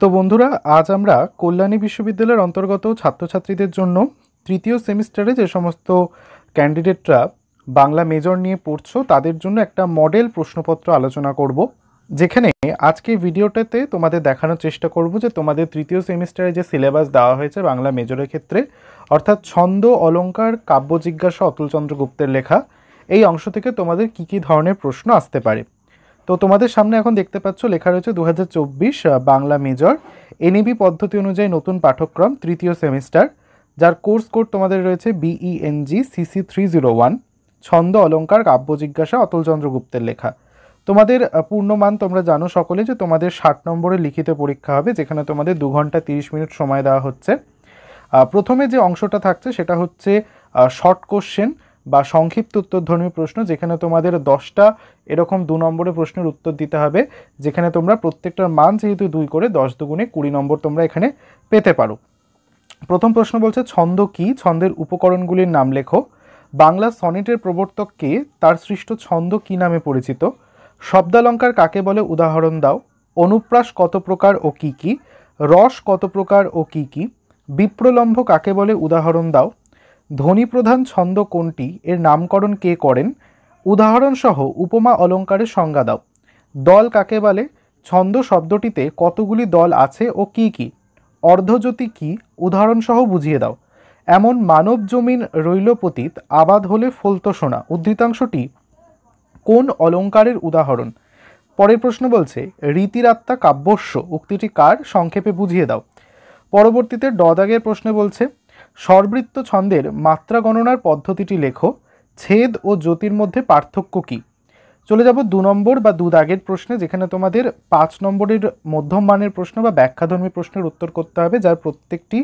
তো বন্ধুরা, আজ আমরা কল্যাণী বিশ্ববিদ্যালয়ের অন্তর্গত ছাত্রছাত্রীদের জন্য তৃতীয় সেমিস্টারে যে সমস্ত ক্যান্ডিডেটরা বাংলা মেজর নিয়ে পড়ছো তাদের জন্য একটা মডেল প্রশ্নপত্র আলোচনা করব, যেখানে আজকে ভিডিওটাতে তোমাদের দেখানোর চেষ্টা করব যে তোমাদের তৃতীয় সেমিস্টারে যে সিলেবাস দেওয়া হয়েছে বাংলা মেজরের ক্ষেত্রে, অর্থাৎ ছন্দ, অলঙ্কার, কাব্য জিজ্ঞাসা অতুলচন্দ্র গুপ্তের লেখা, এই অংশ থেকে তোমাদের কী কী ধরনের প্রশ্ন আসতে পারে। তো তোমাদের সামনে এখন দেখতে পাচ্ছ লেখা রয়েছে 2024 বাংলা মেজর এনইবি পদ্ধতি অনুযায়ী নতুন পাঠ্যক্রম তৃতীয় সেমিস্টার, যার কোর্স কোড তোমাদের রয়েছে BENG CC 301, ছন্দ, অলঙ্কার, কাব্য জিজ্ঞাসা অতুলচন্দ্র গুপ্তের লেখা। তোমাদের পূর্ণমান তোমরা জানো সকলে যে তোমাদের 60 নম্বরের লিখিত পরীক্ষা হবে, যেখানে তোমাদের 2 ঘন্টা 30 মিনিট সময় দেওয়া হচ্ছে। প্রথমে যে অংশটা থাকছে সেটা হচ্ছে শর্ট কোশ্চেন বা সংক্ষিপ্ত উত্তরধর্মী প্রশ্ন, যেখানে তোমাদের 10টা এরকম 2 নম্বরের প্রশ্নের উত্তর দিতে হবে, যেখানে তোমরা প্রত্যেকটার মান যেহেতু 2 করে 10 দুগুণে 20 নম্বর তোমরা এখানে পেতে পারো। প্রথম প্রশ্ন বলছে, ছন্দ কি? ছন্দের উপকরণগুলির নাম লেখো। বাংলা সনেটের প্রবর্তক কে? তার সৃষ্ট ছন্দ কি নামে পরিচিত? শব্দালঙ্কার কাকে বলে? উদাহরণ দাও। অনুপ্রাস কত প্রকার ও কি কি? রস কত প্রকার ও কি কি? বিপ্রলম্ভ কাকে বলে? উদাহরণ দাও। ধ্বনিপ্রধান ছন্দ কোনটি? এর নামকরণ কে করেন? উদাহরণসহ উপমা অলঙ্কারের সংজ্ঞা দাও। দল কাকে বলে? ছন্দ শব্দটিতে কতগুলি দল আছে ও কি কি? অর্ধজ্যোতি কি? উদাহরণসহ বুঝিয়ে দাও। এমন মানব জমিন রইল পতিত, আবাদ হলে ফলতো সোনা, উদ্ধৃতাংশটি কোন অলঙ্কারের উদাহরণ? পরের প্রশ্ন বলছে, রীতিরাত্মা কাব্যস্য উক্তিটি কার? সংক্ষেপে বুঝিয়ে দাও। পরবর্তীতে দাগের প্রশ্নে বলছে, স্বরবৃত্ত ছন্দের মাত্রা গণনার পদ্ধতিটি লেখো। ছেদ ও জ্যোতির মধ্যে পার্থক্য কি? চলে যাব 2 নম্বর বা 2 দাগের প্রশ্নে, যেখানে তোমাদের 5 নম্বরের মধ্যম মানের প্রশ্ন বা ব্যাখ্যাধর্মী প্রশ্নের উত্তর করতে হবে, যার প্রত্যেকটি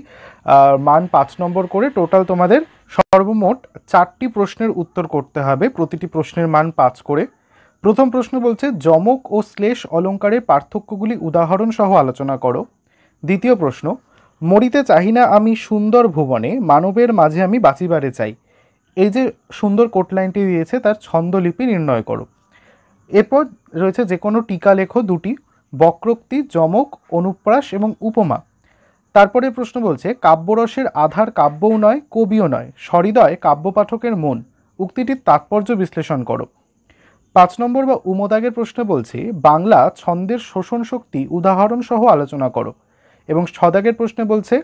মান 5 নম্বর করে। টোটাল তোমাদের সর্বমোট 4টি প্রশ্নের উত্তর করতে হবে, প্রতিটি প্রশ্নের মান 5 করে। প্রথম প্রশ্ন বলছে, যমক ও শ্লেষ অলঙ্কারের পার্থক্যগুলি উদাহরণ সহ আলোচনা করো। দ্বিতীয় প্রশ্ন, মরিতে চাহি না আমি সুন্দর ভুবনে, মানবের মাঝে আমি বাঁচিবারে চাই। এই যে সুন্দর কোট লাইনটি দিয়েছে তার ছন্দলিপি নির্ণয় করো। এরপর রয়েছে যে কোনো টিকা লেখো 2টি, বক্রোক্তি, যমক, অনুপ্রাস এবং উপমা। তারপরে প্রশ্ন বলছে, কাব্যরসের আধার কাব্যও নয় কবিও নয়, সহৃদয় কাব্যপাঠকের মন, উক্তিটির তাৎপর্য বিশ্লেষণ করো। 5 নম্বর বা উমদাগের প্রশ্ন বলছে, বাংলা ছন্দের শোষণ শক্তি উদাহরণ সহ আলোচনা করো। এবং 6 দাগের প্রশ্নে বলছে,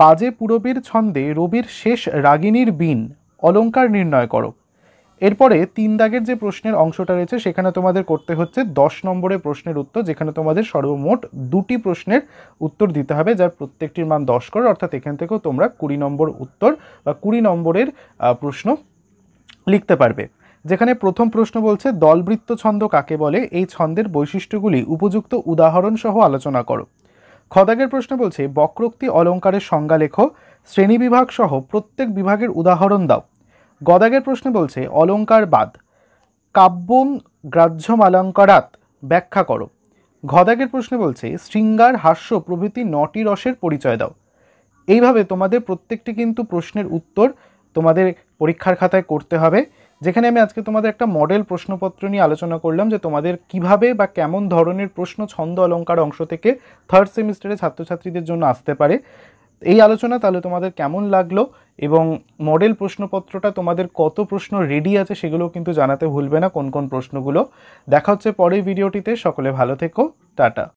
বাজে পূরবীর ছন্দে রবির শেষ রাগিনীর বীণ, অলঙ্কার নির্ণয় করো। এরপরে 3 দাগের যে প্রশ্নের অংশটা রয়েছে সেখানে তোমাদের করতে হচ্ছে 10 নম্বরের প্রশ্নের উত্তর, যেখানে তোমাদের সর্বমোট 2টি প্রশ্নের উত্তর দিতে হবে, যার প্রত্যেকটির মান 10 করে, অর্থাৎ এখান থেকেও তোমরা 20 নম্বর উত্তর বা 20 নম্বরের প্রশ্ন লিখতে পারবে। যেখানে প্রথম প্রশ্ন বলছে, দলবৃত্ত ছন্দ কাকে বলে? এই ছন্দের বৈশিষ্ট্যগুলি উপযুক্ত উদাহরণ সহ আলোচনা করো। খ দাগের প্রশ্ন বলছে, বক্রোক্তি অলঙ্কারের সংজ্ঞা লেখো, শ্রেণীবিভাগ সহ প্রত্যেক বিভাগের উদাহরণ দাও। গ দাগের প্রশ্ন বলছে, অলঙ্কার বাদ কাব্যং গ্রাহ্যমালঙ্কারাৎ ব্যাখ্যা করো। ঘ দাগের প্রশ্ন বলছে, শৃঙ্গার, হাস্য প্রভৃতি 9টি রসের পরিচয় দাও। এইভাবে তোমাদের প্রত্যেকটি কিন্তু প্রশ্নের উত্তর তোমাদের পরীক্ষার খাতায় করতে হবে, যেখানে আমি আজকে তোমাদের একটা মডেল প্রশ্নপত্র নিয়ে আলোচনা করলাম যে তোমাদের কিভাবে বা কেমন ধরনের প্রশ্ন ছন্দ অলঙ্কার অংশ থেকে 3rd সেমিস্টারে ছাত্রছাত্রীদের জন্য আসতে পারে। এই আলোচনা তাহলে তোমাদের কেমন লাগলো এবং মডেল প্রশ্নপত্রটা তোমাদের কত প্রশ্ন রেডি আছে সেগুলো কিন্তু জানাতে ভুলবে না, কোন কোন প্রশ্নগুলো। দেখা হচ্ছে পরের ভিডিওটিতে। সকলে ভালো থেকো, টাটা।